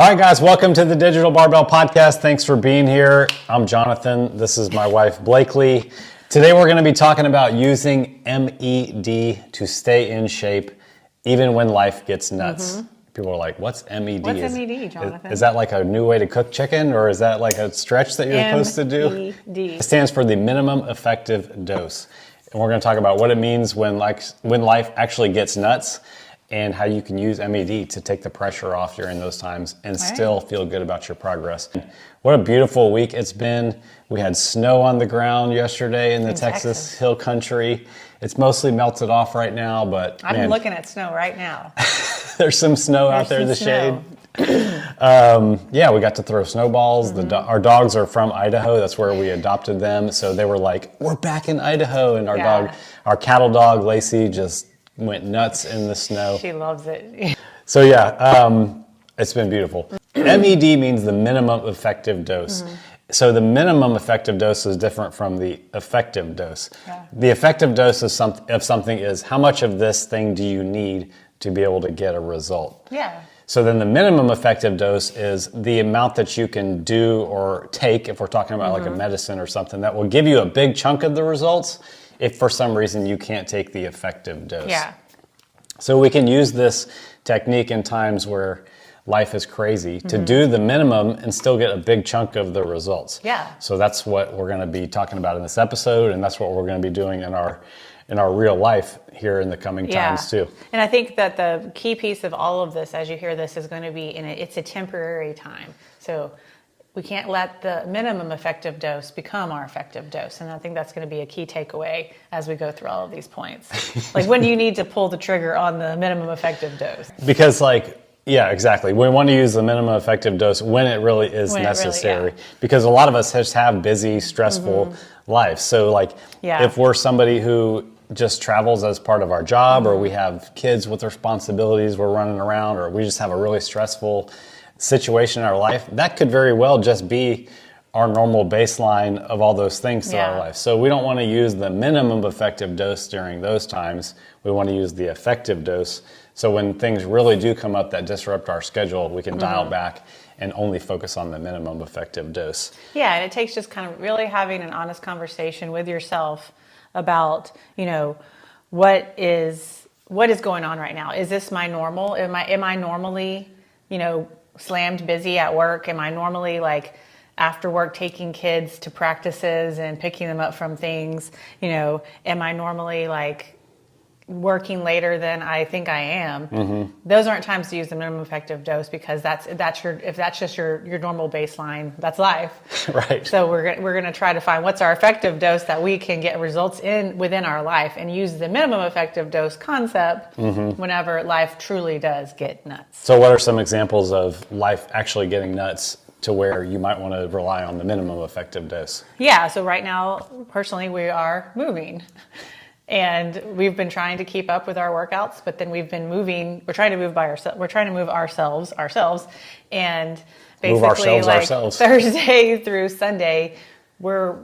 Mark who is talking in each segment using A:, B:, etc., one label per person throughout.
A: All right, guys, welcome to the Digital Barbell Podcast. Thanks for being here. I'm Jonathan. This is my wife, Blakely. Today, we're going to be talking about using M.E.D to stay in shape even when life gets nuts. Mm-hmm. People are like, what's M.E.D?
B: What's M.E.D, Jonathan?
A: Is that like a new way to cook chicken, or is that like a stretch that you're supposed to do?
B: M.E.D.
A: It stands for the minimum effective dose. And we're going to talk about what it means when life actually gets nuts, and how you can use M.E.D to take the pressure off during those times and still feel good about your progress. What a beautiful week it's been. We had snow on the ground yesterday in the Texas Hill Country. It's mostly melted off right now, but
B: I'm looking at snow right now.
A: There's some snow out there in the shade. We got to throw snowballs. Mm-hmm. Our dogs are from Idaho. That's where we adopted them. So they were like, we're back in Idaho. And our cattle dog, Lacey, just went nuts in the snow.
B: She loves it.
A: So it's been beautiful. M.E.D means the minimum effective dose. Mm-hmm. So the minimum effective dose is different from the effective dose. Yeah. The effective dose of something is how much of this thing do you need to be able to get a result.
B: Yeah.
A: So then the minimum effective dose is the amount that you can do or take, if we're talking about like a medicine or something, that will give you a big chunk of the results if for some reason you can't take the effective dose.
B: Yeah.
A: So we can use this technique in times where life is crazy to do the minimum and still get a big chunk of the results.
B: Yeah.
A: So that's what we're going to be talking about in this episode, and that's what we're going to be doing in our real life here in the coming times too.
B: And I think that the key piece of all of this, as you hear this, is going to be it's a temporary time. So we can't let the minimum effective dose become our effective dose. And I think that's going to be a key takeaway as we go through all of these points. Like, when do you need to pull the trigger on the minimum effective dose?
A: Because exactly. We want to use the minimum effective dose when it really is necessary. Because a lot of us just have busy, stressful lives. So if we're somebody who just travels as part of our job, or we have kids with responsibilities, we're running around, or we just have a really stressful situation in our life, that could very well just be our normal baseline of all those things through our life. So we don't want to use the minimum effective dose during those times. We want to use the effective dose. So when things really do come up that disrupt our schedule, we can dial back and only focus on the minimum effective dose.
B: Yeah, and it takes just kind of really having an honest conversation with yourself about, what is going on right now? Is this my normal? Am I normally, slammed busy at work? Am I normally after work taking kids to practices and picking them up from things? Am I normally working later than I think I am? Mm-hmm. Those aren't times to use the minimum effective dose, because if that's just your normal baseline, that's life.
A: Right.
B: So we're going to try to find what's our effective dose that we can get results within our life, and use the minimum effective dose concept whenever life truly does get nuts.
A: So what are some examples of life actually getting nuts to where you might want to rely on the minimum effective dose? Yeah.
B: So right now, personally, we are moving. And we've been trying to keep up with our workouts, but then we've been moving. We're trying to move We're trying to move ourselves, and basically Thursday through Sunday, we're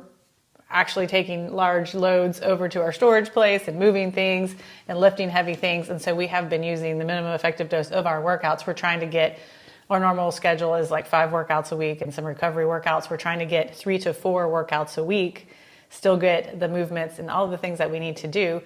B: actually taking large loads over to our storage place and moving things and lifting heavy things. And so we have been using the minimum effective dose of our workouts. We're trying to get, our normal schedule is 5 workouts a week and some recovery workouts. We're trying to get 3 to 4 workouts a week, still get the movements and all the things that we need to do.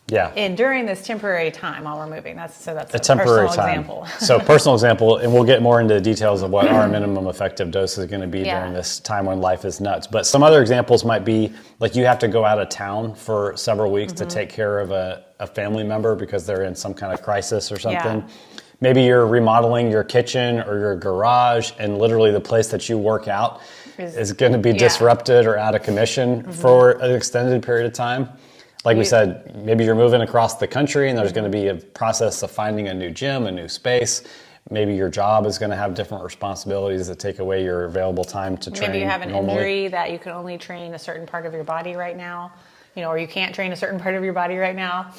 A: Yeah.
B: And during this temporary time while we're moving. That's a
A: temporary
B: personal example.
A: So personal example, and we'll get more into the details of what our minimum effective dose is going to be during this time when life is nuts. But some other examples might be you have to go out of town for several weeks to take care of a family member because they're in some kind of crisis or something. Yeah. Maybe you're remodeling your kitchen or your garage, and literally the place that you work out is going to be disrupted or out of commission for an extended period of time. We said, maybe you're moving across the country and there's going to be a process of finding a new gym, a new space. Maybe your job is going to have different responsibilities that take away your available time to train.
B: Maybe you have an
A: normally.
B: Injury that you can only train a certain part of your body right now, or you can't train a certain part of your body right now.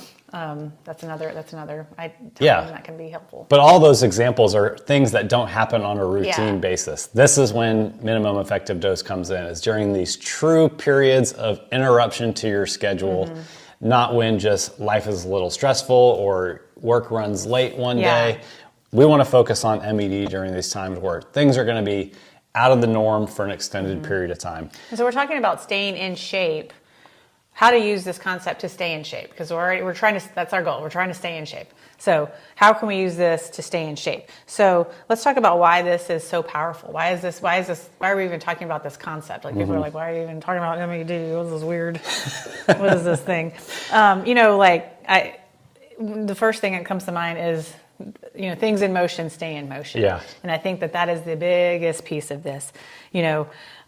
B: That's another time that can be helpful.
A: But all those examples are things that don't happen on a routine basis. This is when minimum effective dose comes in, is during these true periods of interruption to your schedule, not when just life is a little stressful or work runs late one day. we want to focus on MED during these times where things are going to be out of the norm for an extended period of time.
B: And so we're talking about staying in shape, how to use this concept to stay in shape, because we're trying to, that's our goal. We're trying to stay in shape. So how can we use this to stay in shape? So let's talk about why this is so powerful. Why are we even talking about this concept? Like people are like, why are you even talking about MED? What is this weird? What is this thing? The first thing that comes to mind is, things in motion stay in motion.
A: Yeah.
B: And I think that is the biggest piece of this.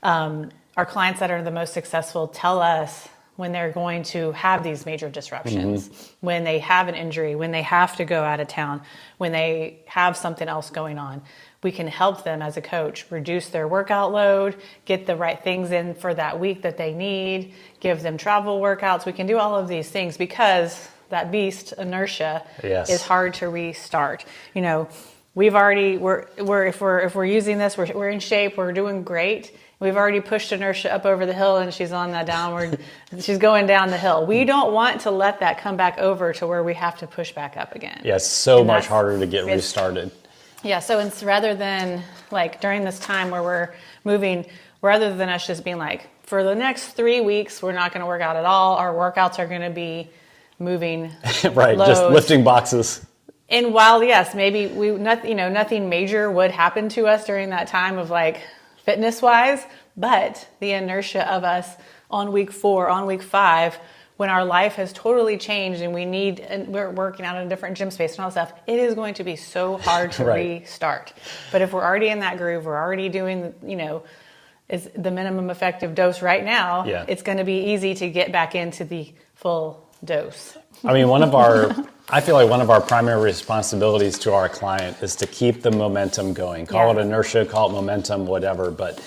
B: Our clients that are the most successful tell us when they're going to have these major disruptions, when they have an injury, when they have to go out of town, when they have something else going on. We can help them as a coach reduce their workout load, get the right things in for that week that they need, give them travel workouts. We can do all of these things because that beast, inertia, is hard to restart. We've already, if we're using this, we're in shape, we're doing great. We've already pushed inertia up over the hill and she's on that downward, she's going down the hill. We don't want to let that come back over to where we have to push back up again.
A: Yeah, it's so much harder to get restarted.
B: Yeah, so it's rather than like during this time where we're moving, rather than us just being like, for the next 3 weeks, we're not going to work out at all. Our workouts are going to be moving
A: right,
B: loads.
A: Just lifting boxes.
B: And while, yes, maybe nothing major would happen to us during that time of like fitness-wise, but the inertia of us on week 4, on week 5, when our life has totally changed and we're working out in a different gym space and all that stuff, it is going to be so hard to restart. But if we're already in that groove, we're already doing, is the minimum effective dose right now, it's going to be easy to get back into the full dose.
A: I mean, I feel like one of our primary responsibilities to our client is to keep the momentum going. Call it inertia, call it momentum, whatever. But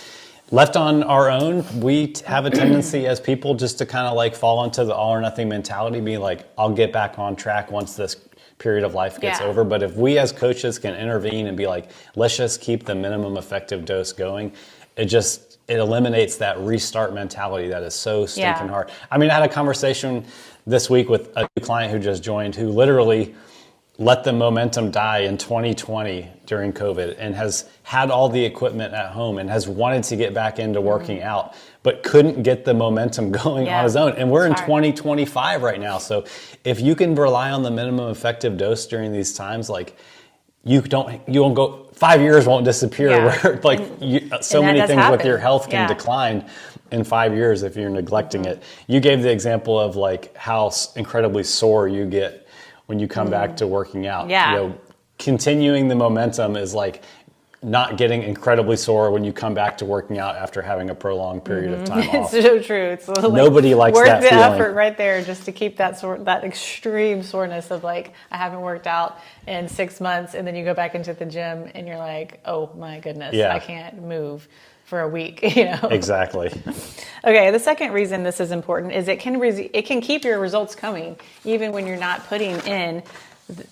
A: left on our own, we have a tendency as people just to kind of like fall into the all or nothing mentality, being like, I'll get back on track once this period of life gets over. But if we as coaches can intervene and be like, let's just keep the minimum effective dose going, it eliminates that restart mentality that is so stinking hard. I mean, I had a conversation this week with a new client who just joined who literally let the momentum die in 2020 during COVID and has had all the equipment at home and has wanted to get back into working out, but couldn't get the momentum going on his own. And we're in 2025 right now. So if you can rely on the minimum effective dose during these times, like you won't go, 5 years won't disappear. Where like so many things with your health can decline in 5 years if you're neglecting it. You gave the example of like how incredibly sore you get when you come back to working out. Continuing the momentum is like not getting incredibly sore when you come back to working out after having a prolonged period of time off.
B: It's so true. It's like
A: nobody likes that feeling.
B: Worth the effort right there just to keep that extreme soreness of like, I haven't worked out in 6 months, and then you go back into the gym and you're like, oh my goodness, I can't move for a week.
A: Exactly.
B: Okay, the second reason this is important is it can keep your results coming even when you're not putting in,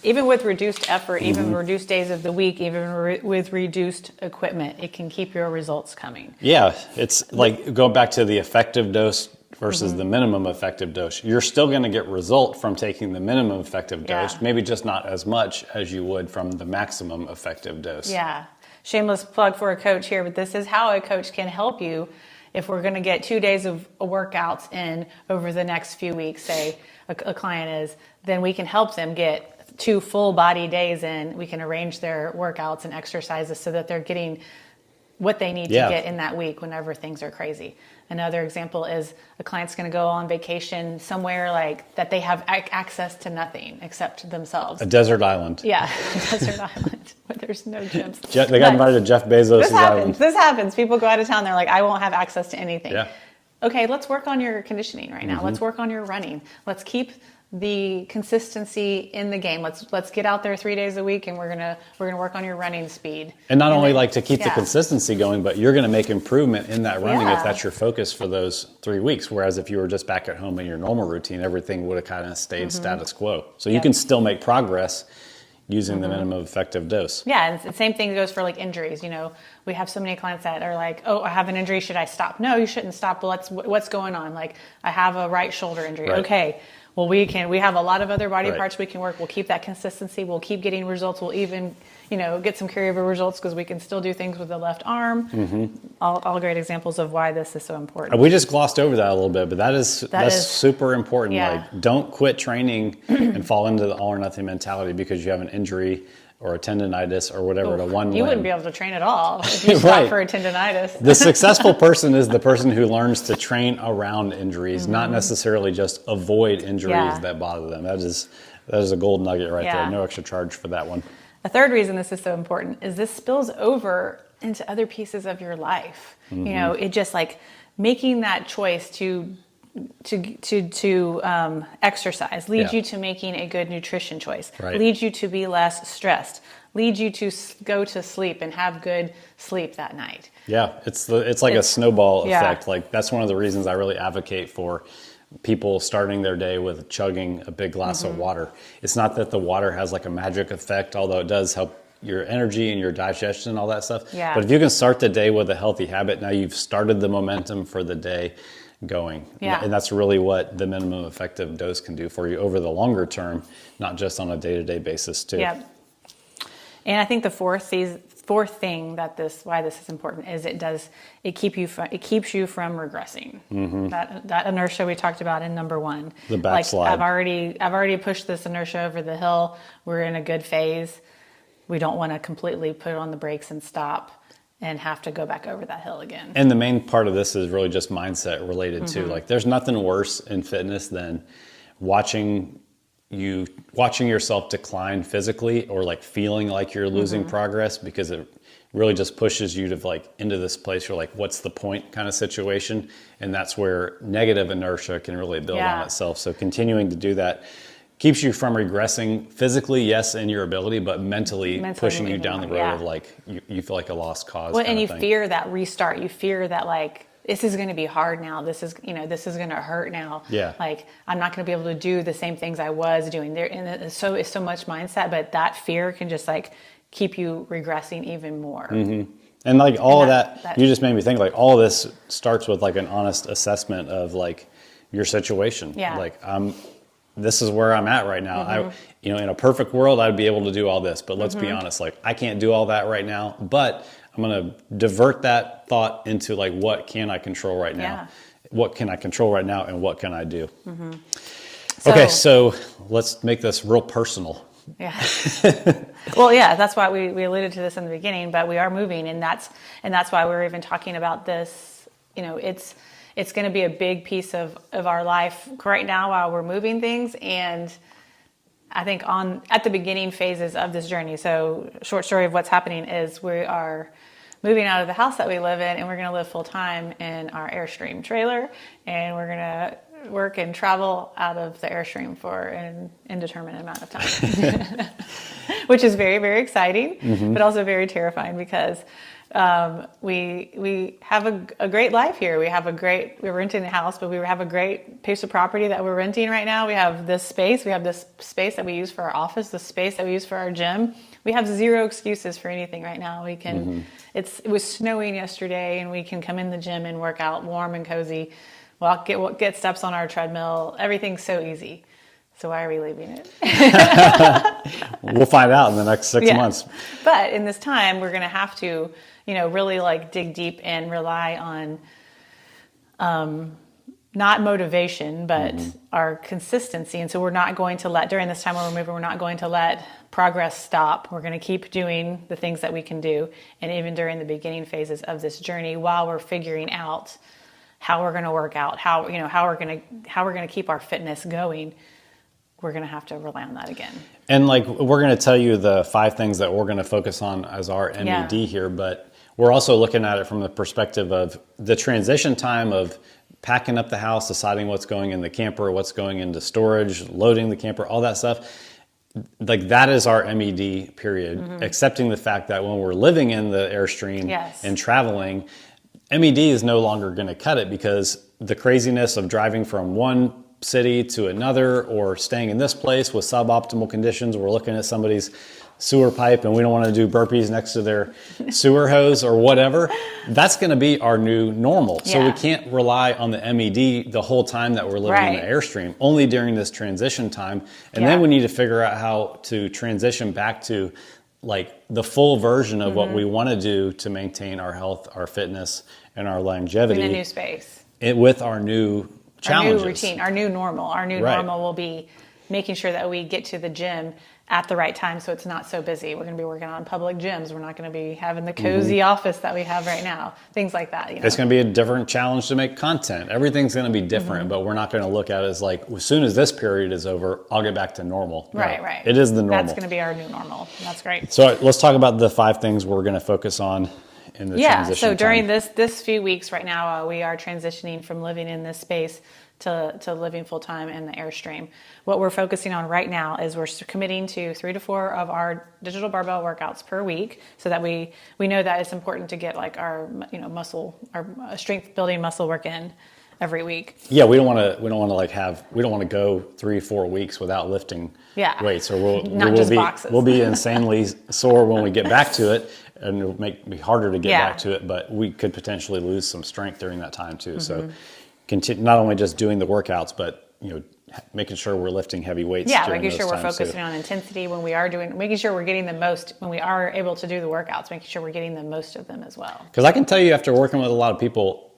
B: even with reduced effort, even reduced days of the week, even with reduced equipment, it can keep your results coming.
A: Yeah, it's like going back to the effective dose versus the minimum effective dose. You're still going to get result from taking the minimum effective dose, maybe just not as much as you would from the maximum effective dose.
B: Yeah. Shameless plug for a coach here, but this is how a coach can help you. If we're going to get 2 days of workouts in over the next few weeks, say a client is, then we can help them get 2 full body days in. We can arrange their workouts and exercises so that they're getting what they need to get in that week whenever things are crazy. Another example is a client's going to go on vacation somewhere like that they have access to nothing except themselves.
A: A desert island.
B: Yeah, a desert island where there's no gyms.
A: They got invited to Jeff Bezos' island.
B: This happens. People go out of town. They're like, I won't have access to anything.
A: Yeah.
B: Okay, let's work on your conditioning right now. Let's work on your running. Let's keep the consistency in the game. Let's get out there 3 days a week, and we're gonna work on your running speed.
A: And not only like to keep the consistency going, but you're gonna make improvement in that running if that's your focus for those 3 weeks. Whereas if you were just back at home in your normal routine, everything would have kind of stayed status quo. So you can still make progress using the minimum effective dose.
B: Yeah, and the same thing goes for like injuries. We have so many clients that are like, oh, I have an injury, should I stop? No, you shouldn't stop. What's going on? Like, I have a right shoulder injury. Right. Okay, well, we have a lot of other body parts we can work. We'll keep that consistency. We'll keep getting results. We'll even, get some carryover results because we can still do things with the left arm. All great examples of why this is so important.
A: We just glossed over that a little bit, but that's super important.
B: Yeah.
A: Like, don't quit training and fall into the all or nothing mentality because you have an injury or a tendonitis or whatever to one limb.
B: You wouldn't be able to train at all if you stopped for a tendonitis.
A: The successful person is the person who learns to train around injuries, not necessarily just avoid injuries that bother them. That is a gold nugget right there. No extra charge for that one.
B: A third reason this is so important is this spills over into other pieces of your life. It just like making that choice to exercise leads you to making a good nutrition choice, leads you to be less stressed, leads you to go to sleep and have good sleep that night. Yeah,
A: it's like a snowball effect. Like, that's one of the reasons I really advocate for people starting their day with chugging a big glass of water. It's not that the water has like a magic effect, although it does help your energy and your digestion and all that stuff.
B: Yeah.
A: But if you can start the day with a healthy habit, now you've started the momentum for the day going.
B: Yeah.
A: And that's really what the minimum effective dose can do for you over the longer term, not just on a day-to-day basis too.
B: Yeah. And I think the fourth thing why this is important is it keeps you from regressing. That inertia we talked about in number 1.
A: The backslide.
B: Like, I've already pushed this inertia over the hill. We're in a good phase. We don't want to completely put on the brakes and stop and have to go back over that hill again.
A: And the main part of this is really just mindset related to, like, there's nothing worse in fitness than watching yourself decline physically, or like feeling like you're losing progress, because it really just pushes you to like into this place you're like, what's the point kind of situation. And that's where negative inertia can really build on itself. So continuing to do that keeps you from regressing physically, yes, in your ability, but mentally pushing you down the road of like, you feel like a lost cause.
B: Well, and you fear that restart. You fear that, like, this is going to be hard now. This is going to hurt now.
A: Yeah.
B: Like, I'm not going to be able to do the same things I was doing there. And it's so much mindset, but that fear can just like keep you regressing even more.
A: And like all of that, you just made me think, like, all of this starts with like an honest assessment of like your situation.
B: Yeah.
A: Like, this is where I'm at right now. In a perfect world, I'd be able to do all this, but let's be honest, like, I can't do all that right now, but I'm going to divert that thought into like, what can I control right now?
B: Yeah.
A: What can I control right now, and what can I do? Okay, so let's make this real personal.
B: Yeah. Well, yeah, that's why we alluded to this in the beginning, but we are moving, and that's why we're even talking about this. It's going to be a big piece of our life right now while we're moving things. And I think at the beginning phases of this journey. So short story of what's happening is we are moving out of the house that we live in, and we're going to live full time in our Airstream trailer, and we're going to work and travel out of the Airstream for an indeterminate amount of time, which is very, very exciting, but also very terrifying, because we have a great life here. We're renting a house, but we have a great piece of property that we're renting right now. We have this space that we use for our office, the space that we use for our gym. We have zero excuses for anything right now. We can, it was snowing yesterday, and we can come in the gym and work out warm and cozy, get steps on our treadmill. Everything's so easy. So why are we leaving it?
A: We'll find out in the next 6 months.
B: But in this time, we're going to have to, really like dig deep and rely on not motivation, but our consistency. And so we're not going to during this time when we're moving, we're not going to let progress stop. We're going to keep doing the things that we can do. And even during the beginning phases of this journey, while we're figuring out how we're going to work out, how we're going to keep our fitness going, we're going to have to rely on that again. And
A: like, we're going to tell you the 5 things that we're going to focus on as our M.E.D here, but we're also looking at it from the perspective of the transition time of packing up the house, deciding what's going in the camper, what's going into storage, loading the camper, all that stuff. Like, that is our M.E.D period, accepting the fact that when we're living in the Airstream and traveling, M.E.D is no longer going to cut it, because the craziness of driving from one city to another, or staying in this place with suboptimal conditions. We're looking at somebody's sewer pipe and we don't want to do burpees next to their sewer hose or whatever, that's going to be our new normal. So we can't rely on the M.E.D. the whole time that we're living in the Airstream, only during this transition time. And then we need to figure out how to transition back to like the full version of what we want to do to maintain our health, our fitness, and our longevity.
B: In a new space.
A: With our new challenges.
B: Our new routine, our new normal. Our new normal will be making sure that we get to the gym at the right time so it's not so busy. We're going to be working on public gyms. We're not going to be having the cozy office that we have right now. Things like that. You know?
A: It's going to be a different challenge to make content. Everything's going to be different, but we're not going to look at it as like, as soon as this period is over, I'll get back to normal.
B: Right.
A: It is the normal.
B: That's going to be our new normal. That's great.
A: So let's talk about the 5 things we're going to focus on in the transition
B: so during
A: time.
B: this few weeks right now, we are transitioning from living in this space to living full-time in the Airstream. What we're focusing on right now is we're committing to 3 to 4 of our digital barbell workouts per week, so that we know that it's important to get like our muscle, our strength building muscle work in every week.
A: Yeah, we don't want to go 3-4 weeks without lifting weights, or we'll be insanely sore when we get back to it, and it'll be harder to get back to it, but we could potentially lose some strength during that time too. So not only just doing the workouts, but making sure we're lifting heavy weights.
B: Making sure we're focusing on intensity when we are making sure we're getting the most, when we are able to do the workouts, making sure we're getting the most of them as well.
A: Because I can tell you, after working with a lot of people,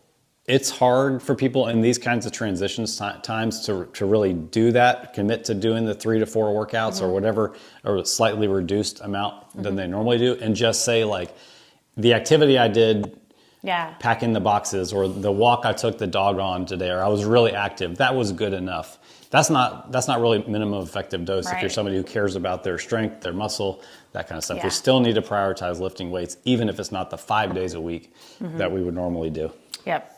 A: it's hard for people in these kinds of transitions times to really do that, commit to doing the 3 to 4 workouts or whatever, or slightly reduced amount than they normally do, and just say like, the activity I did, packing the boxes, or the walk I took the dog on today, or I was really active, that was good enough. That's not really minimum effective dose if you're somebody who cares about their strength, their muscle, that kind of stuff. We still need to prioritize lifting weights, even if it's not the 5 days a week that we would normally do.
B: Yep.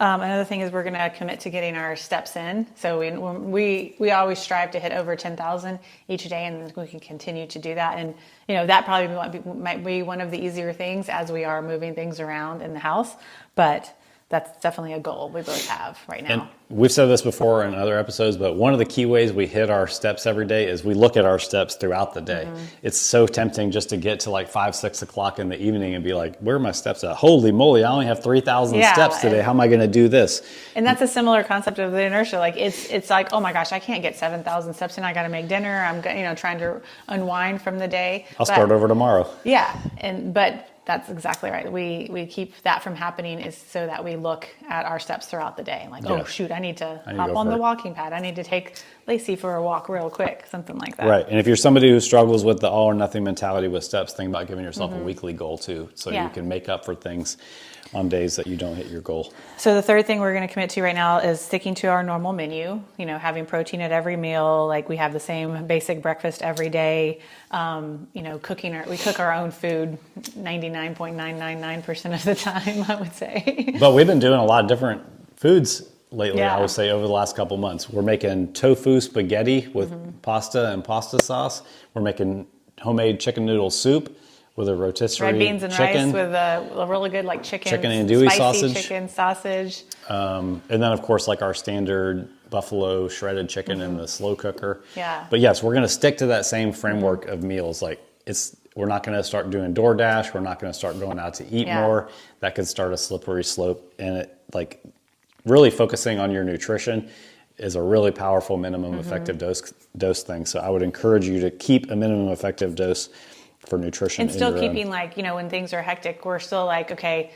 B: Another thing is we're going to commit to getting our steps in. So we always strive to hit over 10,000 each day, and we can continue to do that. And that probably might be one of the easier things as we are moving things around in the house, but that's definitely a goal we both have right now.
A: And we've said this before in other episodes, but one of the key ways we hit our steps every day is we look at our steps throughout the day. It's so tempting just to get to like 5-6 o'clock in the evening and be like, where are my steps at? Holy moly, I only have 3,000 steps today. How am I going to do this?
B: And that's a similar concept of the inertia. Like it's like, oh my gosh, I can't get 7,000 steps in. I got to make dinner. I'm trying to unwind from the day.
A: I'll start over tomorrow.
B: Yeah. But that's exactly right. We keep that from happening is so that we look at our steps throughout the day. Like, oh shoot, I need to hop on the walking pad. I need to take Lacey for a walk real quick, something like that.
A: Right. And if you're somebody who struggles with the all or nothing mentality with steps, think about giving yourself a weekly goal too, so you can make up for things on days that you don't hit your goal. So
B: the third thing we're going to commit to right now is sticking to our normal menu, having protein at every meal. Like we have the same basic breakfast every day. We cook our own food 99.999% of the time, I would say.
A: But we've been doing a lot of different foods lately, I would say, over the last couple months. We're making tofu spaghetti with pasta and pasta sauce. We're making homemade chicken noodle soup with a rotisserie
B: red beans and
A: chicken.
B: Rice with a really good like chicken
A: andouille sausage.
B: Chicken sausage.
A: And then of course like our standard buffalo shredded chicken in the slow cooker.
B: Yeah.
A: But yes, we're going to stick to that same framework of meals. Like we're not going to start doing DoorDash. We're not going to start going out to eat more. That could start a slippery slope. And it really focusing on your nutrition is a really powerful minimum effective dose thing. So I would encourage you to keep a minimum effective dose for nutrition.
B: And still keeping when things are hectic, we're still like, okay,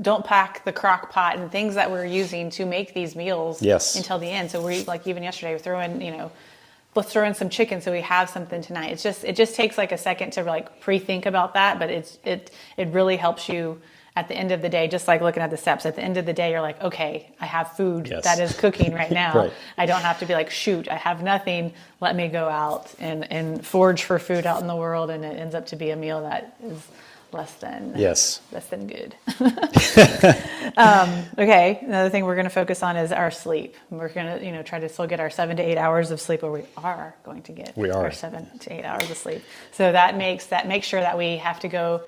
B: don't pack the crock pot and things that we're using to make these meals until the end. So we like even yesterday we're throwing, let's throw in some chicken so we have something tonight. It just takes like a second to like pre-think about that, but it really helps you at the end of the day, just like looking at the steps. At the end of the day, you're like, okay, I have food that is cooking right now. Right. I don't have to be like, shoot, I have nothing. Let me go out and forage for food out in the world, and it ends up to be a meal that is less than good. Okay, another thing we're going to focus on is our sleep. We're going to try to still get our 7 to 8 hours of sleep, or we are going to get our 7 to 8 hours of sleep. So that makes sure that we have to go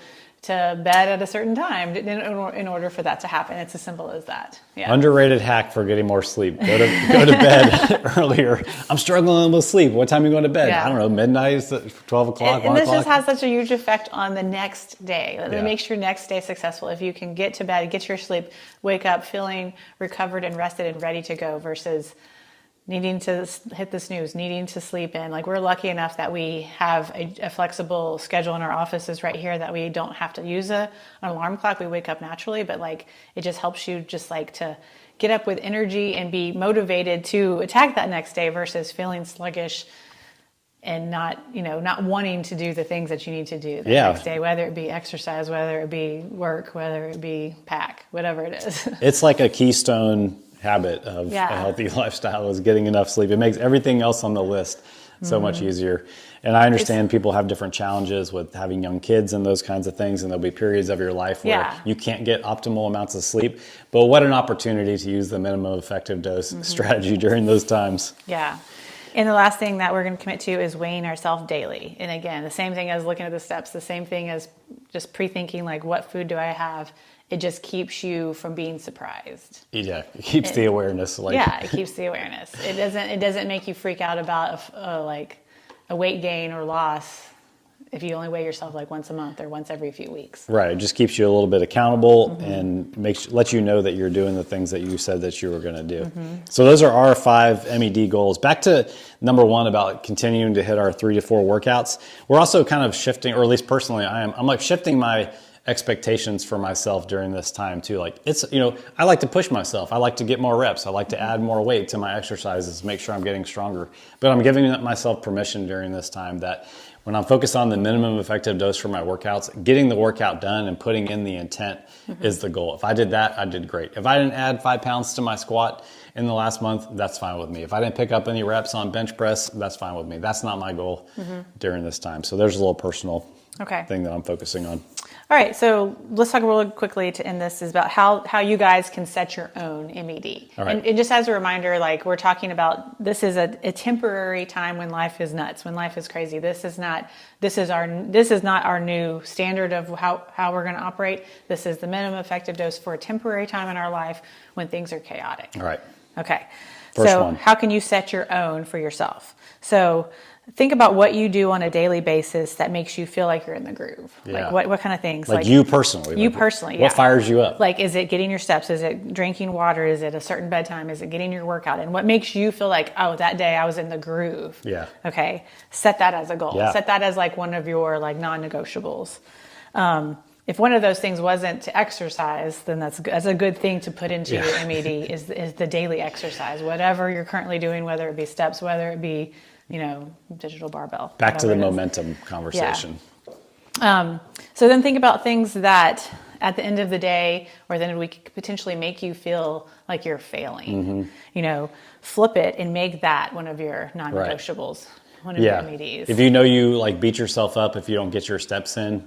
B: to bed at a certain time in order for that to happen. It's as simple as that. Yeah.
A: Underrated hack for getting more sleep. Go to bed earlier. I'm struggling with sleep. What time are you going to bed?
B: Yeah.
A: I don't know, midnight, 12 o'clock,
B: and
A: 1
B: this
A: o'clock.
B: just has such a huge effect on the next day. It makes your next day successful. If you can get to bed, get your sleep, wake up feeling recovered and rested and ready to go versus needing to hit the snooze, needing to sleep in. Like, we're lucky enough that we have a flexible schedule in our offices right here that we don't have to use an alarm clock. We wake up naturally, but like, it just helps you just like to get up with energy and be motivated to attack that next day versus feeling sluggish and not wanting to do the things that you need to do the next day, whether it be exercise, whether it be work, whether it be pack, whatever it is.
A: It's like a keystone habit of a healthy lifestyle is getting enough sleep. It makes everything else on the list so much easier. And I understand people have different challenges with having young kids and those kinds of things, and there'll be periods of your life where you can't get optimal amounts of sleep. But what an opportunity to use the minimum effective dose strategy during those times. Yeah.
B: And the last thing that we're going to commit to is weighing ourselves daily. And again, the same thing as looking at the steps, the same thing as just pre-thinking, like, what food do I have? It just keeps you from being surprised.
A: Yeah, it keeps the awareness.
B: It keeps the awareness. It doesn't make you freak out about a weight gain or loss if you only weigh yourself like once a month or once every few weeks.
A: Right. It just keeps you a little bit accountable and lets you know that you're doing the things that you said that you were going to do. So those are our 5 MED goals. Back to number 1 about continuing to hit our 3 to 4 workouts. We're also kind of shifting, or at least personally, I'm like shifting my expectations for myself during this time too. Like, it's, I like to push myself. I like to get more reps. I like to add more weight to my exercises, make sure I'm getting stronger. But I'm giving myself permission during this time that when I'm focused on the minimum effective dose for my workouts, getting the workout done and putting in the intent is the goal. If I did that, I did great. If I didn't add 5 pounds to my squat in the last month, that's fine with me. If I didn't pick up any reps on bench press, that's fine with me. That's not my goal during this time. So there's a little personal thing that I'm focusing on.
B: All right, so let's talk really quickly to end this is about how you guys can set your own MED.
A: All right.
B: And just as a reminder, like, we're talking about, this is a temporary time when life is nuts, when life is crazy. This is not our new standard of how we're going to operate. This is the minimum effective dose for a temporary time in our life when things are chaotic.
A: All right.
B: Okay.
A: First one.
B: How can you set your own for yourself? So think about what you do on a daily basis that makes you feel like you're in the groove.
A: Yeah.
B: Like what kind of things?
A: Like you personally.
B: You personally,
A: What fires you up?
B: Like, is it getting your steps? Is it drinking water? Is it a certain bedtime? Is it getting your workout? And what makes you feel like, oh, that day I was in the groove?
A: Yeah.
B: Okay. Set that as a goal.
A: Yeah.
B: Set that as like one of your like non-negotiables. If one of those things wasn't to exercise, then that's a good thing to put into your M.E.D. is the daily exercise. Whatever you're currently doing, whether it be steps, whether it be digital barbell.
A: Back to the momentum conversation.
B: Yeah. So then think about things that at the end of the day or the end of the week could potentially make you feel like you're failing. Flip it and make that one of your non-negotiables. One of your MEDs.
A: If you like beat yourself up if you don't get your steps in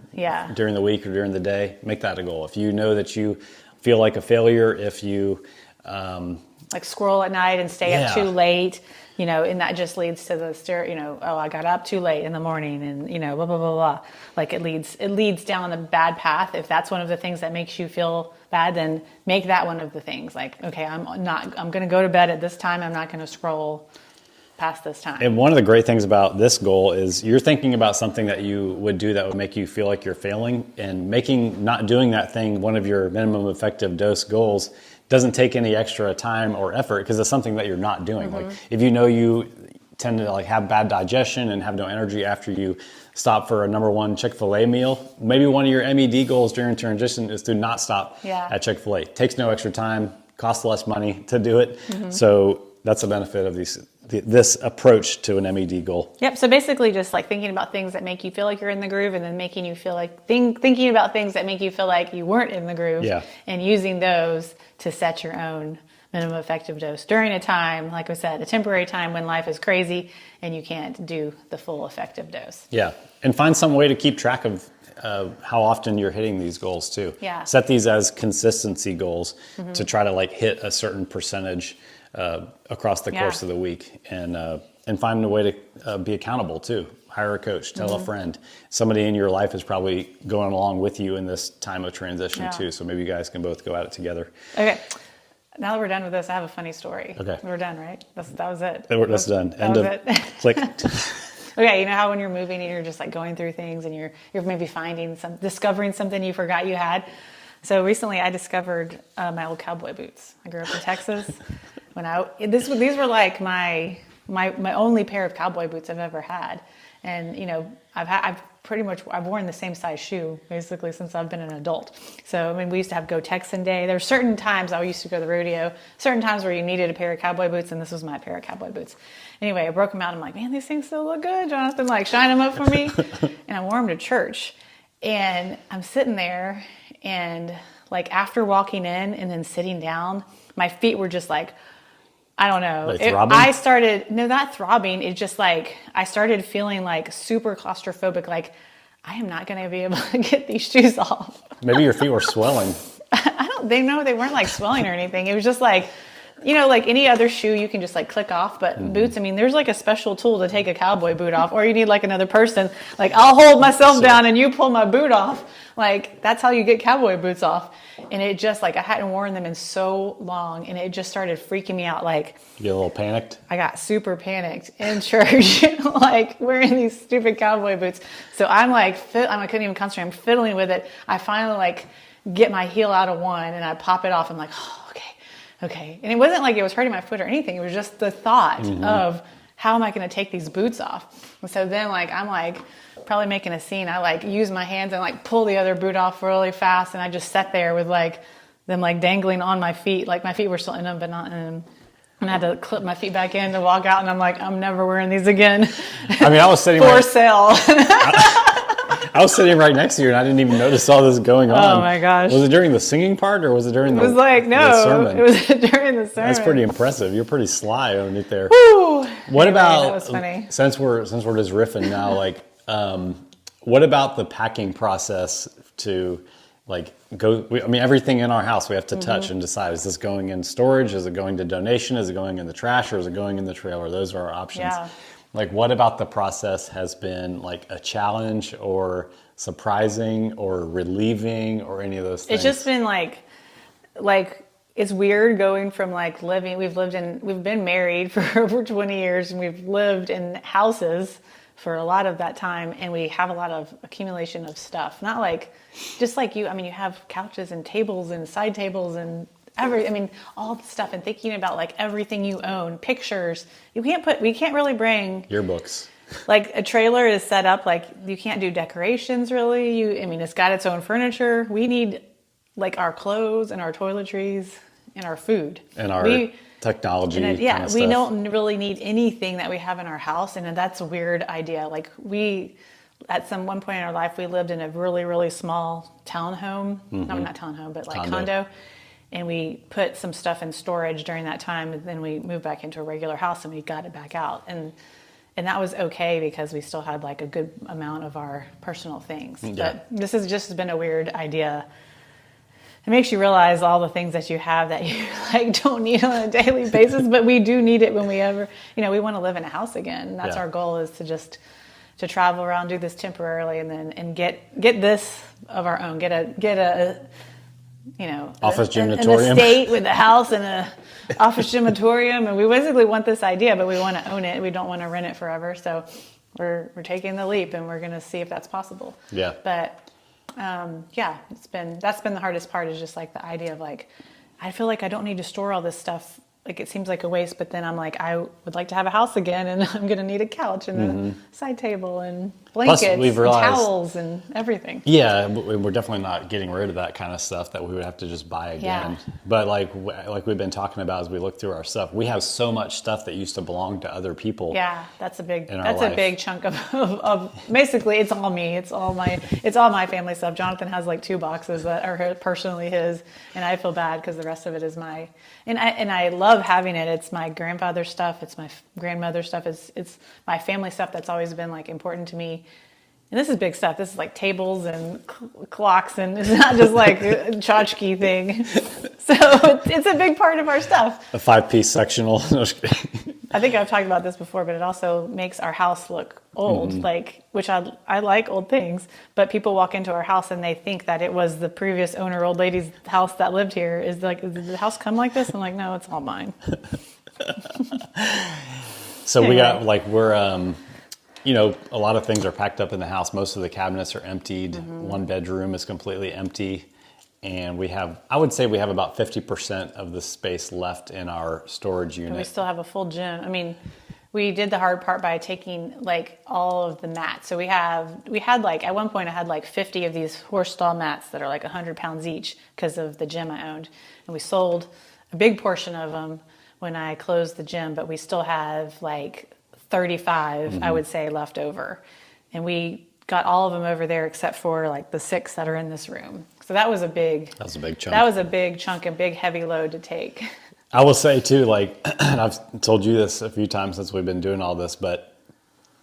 A: during the week or during the day, make that a goal. If you know that you feel like a failure, if you
B: like scroll at night and stay up too late, and that just leads to the I got up too late in the morning and blah blah blah blah. Like, it leads down the bad path. If that's one of the things that makes you feel bad, then make that one of the things. Like, okay, I'm going to go to bed at this time. I'm not going to scroll past this time.
A: And one of the great things about this goal is you're thinking about something that you would do that would make you feel like you're failing, and making not doing that thing one of your minimum effective dose goals doesn't take any extra time or effort because it's something that you're not doing. Like, if you tend to like have bad digestion and have no energy after you stop for a number 1 Chick-fil-A meal, maybe one of your MED goals during transition is to not stop at Chick-fil-A. It takes no extra time, costs less money to do it. So that's a benefit of this approach to an MED goal.
B: Yep. So basically just like thinking about things that make you feel like you're in the groove, and then making you feel like thinking about things that make you feel like you weren't in the groove, and using those to set your own minimum effective dose during a time, like I said, a temporary time when life is crazy and you can't do the full effective dose. Yeah.
A: And find some way to keep track of how often you're hitting these goals too.
B: Yeah.
A: Set these as consistency goals to try to like hit a certain percentage across the course of the week, and find a way to be accountable too. hire a coach, tell a friend. Somebody in your life is probably going along with you in this time of transition too. So maybe you guys can both go at it together.
B: Okay. Now that we're done with this, I have a funny story.
A: Okay.
B: We're done, right? That was it.
A: That's done.
B: End of it.
A: Click.
B: Okay, you know how when you're moving and you're just like going through things and you're maybe discovering something you forgot you had. So recently I discovered my old cowboy boots. I grew up in Texas. These were like my only pair of cowboy boots I've ever had. And you know, I've worn the same size shoe basically since I've been an adult. So I mean, we used to have Go Texan Day. There were certain times I used to go to the rodeo, certain times where you needed a pair of cowboy boots, and this was my pair of cowboy boots. Anyway, I broke them out. I'm like, man, these things still look good. Jonathan, like, shine them up for me. And I wore them to church. And I'm sitting there, and like after walking in and then sitting down, my feet were just like, I don't know. Not throbbing. It's just like, I started feeling like super claustrophobic. Like, I am not going to be able to get these shoes off.
A: Maybe your feet were swelling.
B: They weren't like swelling or anything. It was just like, you know, like any other shoe you can just like click off, but boots, I mean, there's like a special tool to take a cowboy boot off, or you need like another person. Like, I'll hold myself down and you pull my boot off. Like, that's how you get cowboy boots off. And it just like, I hadn't worn them in so long, and it just started freaking me out. Like,
A: you get a little panicked?
B: I got super panicked in church, like wearing these stupid cowboy boots. So I'm like, I couldn't even concentrate. I'm fiddling with it. I finally like get my heel out of one and I pop it off. I'm like, oh, okay. And it wasn't like it was hurting my foot or anything. It was just the thought of, how am I going to take these boots off? And so then like, I'm like probably making a scene. I like use my hands and like pull the other boot off really fast. And I just sat there with like them like dangling on my feet. Like my feet were still in them, but not in them. And I had to clip my feet back in to walk out. And I'm like, I'm never wearing these again.
A: I mean, I was sitting
B: for sale.
A: I was sitting right next to you, and I didn't even notice all this going on.
B: Oh my gosh!
A: Was it during the singing part, or was it during the?
B: It was like
A: the sermon?
B: It was during the sermon.
A: That's pretty impressive. You're pretty sly underneath there.
B: Woo!
A: What about?
B: That was funny.
A: Since we're just riffing now, like, what about the packing process to, like, go? I mean, everything in our house we have to touch and decide: is this going in storage? Is it going to donation? Is it going in the trash? Or is it going in the trailer? Those are our options.
B: Yeah.
A: Like, what about the process has been like a challenge or surprising or relieving or any of those things?
B: It's just been like it's weird going from like we've been married for over 20 years, and we've lived in houses for a lot of that time, and we have a lot of accumulation of stuff. Not like, just like you, I mean, you have couches and tables and side tables and all the stuff, and thinking about like everything you own, pictures. We can't really bring
A: yearbooks.
B: Like a trailer is set up, like you can't do decorations really. It's got its own furniture. We need like our clothes and our toiletries and our food. And our
A: technology.
B: We don't really need anything that we have in our house. And that's a weird idea. Like at one point in our life, we lived in a really, really small townhome. No, not townhome, but like condo. And we put some stuff in storage during that time, and then we moved back into a regular house and we got it back out. And that was okay because we still had like a good amount of our personal things. Yeah. But this has just been a weird idea. It makes you realize all the things that you have that you like don't need on a daily basis, but we do need it when we we want to live in a house again. That's our goal, is to travel around, do this temporarily, and get this of our own, get a
A: office gymatorium,
B: an estate with a house and a office gymatorium, and we basically want this idea, but we want to own it. We don't want to rent it forever, so we're taking the leap, and we're going to see if that's possible.
A: Yeah.
B: But that's been the hardest part, is just like the idea of like, I feel like I don't need to store all this stuff. Like, it seems like a waste, but then I'm like, I would like to have a house again, and I'm going to need a couch and a side table and blankets and towels and everything.
A: Yeah, we're definitely not getting rid of that kind of stuff that we would have to just buy again. Yeah. But like we've been talking about as we look through our stuff, we have so much stuff that used to belong to other people.
B: Yeah, that's a big chunk of basically it's all me. It's all my family stuff. Jonathan has like 2 boxes that are personally his, and I feel bad because the rest of it is my. And I love having it. It's my grandfather's stuff. It's my grandmother's stuff. It's my family stuff that's always been like important to me. And this is big stuff. This is like tables and clocks, and it's not just like a tchotchke thing. So it's a big part of our stuff.
A: A 5-piece sectional.
B: I think I've talked about this before, but it also makes our house look old, which I like old things, but people walk into our house and they think that it was the previous owner, old lady's house that lived here. Is like, did the house come like this? I'm like, no, it's all mine.
A: So anyway. We got we're, a lot of things are packed up in the house. Most of the cabinets are emptied. One bedroom is completely empty. And I would say we have about 50% of the space left in our storage unit.
B: And we still have a full gym. I mean, we did the hard part by taking all of the mats. So we had at one point I had 50 of these horse stall mats that are 100 pounds each because of the gym I owned. And we sold a big portion of them when I closed the gym, but we still have 35, I would say, left over. And we got all of them over there except for the 6 that are in this room. So that was a big chunk. That was a big chunk, a big heavy load to take.
A: I will say too, and I've told you this a few times since we've been doing all this, but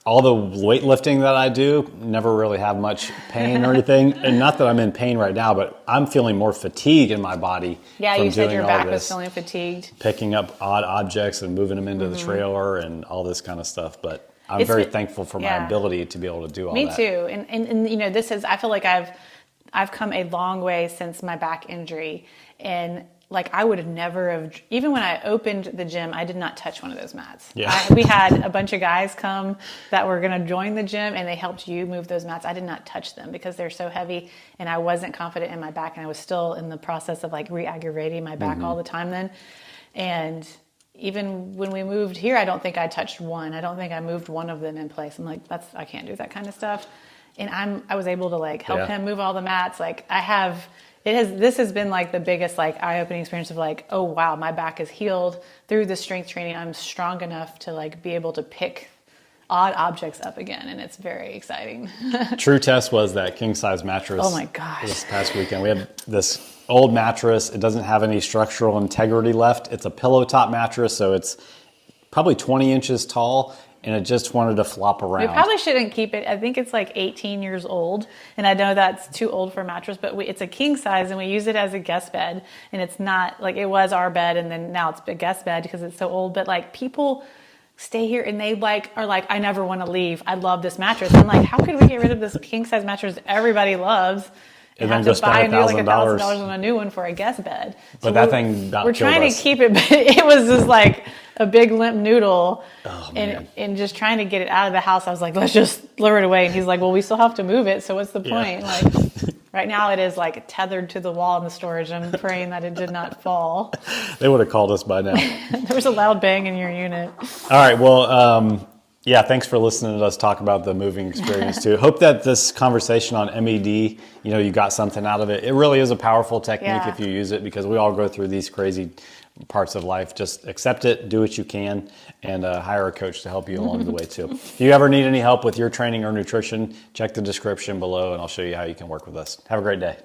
A: all the weightlifting that I do, never really have much pain or anything. And not that I'm in pain right now, but I'm feeling more fatigue in my body.
B: Yeah, you said your back was feeling fatigued.
A: Picking up odd objects and moving them into the trailer and all this kind of stuff. But I'm very thankful for my ability to be able to do all that.
B: Me too. And this is, I feel like I've come a long way since my back injury. And I would have never have, even when I opened the gym, I did not touch one of those mats.
A: Yeah.
B: We had a bunch of guys come that were going to join the gym and they helped you move those mats. I did not touch them because they're so heavy and I wasn't confident in my back, and I was still in the process of re-aggravating my back all the time then. And even when we moved here, I don't think I touched one. I don't think I moved one of them in place. I'm I can't do that kind of stuff. And I was able to help him move all the mats. This has been the biggest eye-opening experience of oh wow, my back is healed through the strength training. I'm strong enough to be able to pick odd objects up again, and it's very exciting.
A: True test was that king size mattress.
B: Oh my gosh!
A: This past weekend we have this old mattress. It doesn't have any structural integrity left. It's a pillow top mattress, so it's probably 20 inches tall. And it just wanted to flop around.
B: We probably shouldn't keep it. I think it's 18 years old. And I know that's too old for a mattress, but it's a king size and we use it as a guest bed. And it's not it was our bed and then now it's a guest bed because it's so old. But people stay here and they are I never want to leave. I love this mattress. I'm how could we get rid of this king size mattress everybody loves?
A: And then have to buy
B: $1,000 on a new one for a guest bed.
A: But that thing
B: we're trying to keep it, but it was just a big limp noodle.
A: Oh, man.
B: And just trying to get it out of the house. I was let's just lure it away. And he's well, we still have to move it. So what's the point? Right now it is tethered to the wall in the storage. I'm praying that it did not fall.
A: They would have called us by now.
B: There was a loud bang in your unit.
A: All right. Well, thanks for listening to us talk about the moving experience too. Hope that this conversation on M.E.D, you got something out of it. It really is a powerful technique if you use it, because we all go through these crazy parts of life. Just accept it, do what you can, and hire a coach to help you along the way too. If you ever need any help with your training or nutrition, check the description below and I'll show you how you can work with us. Have a great day.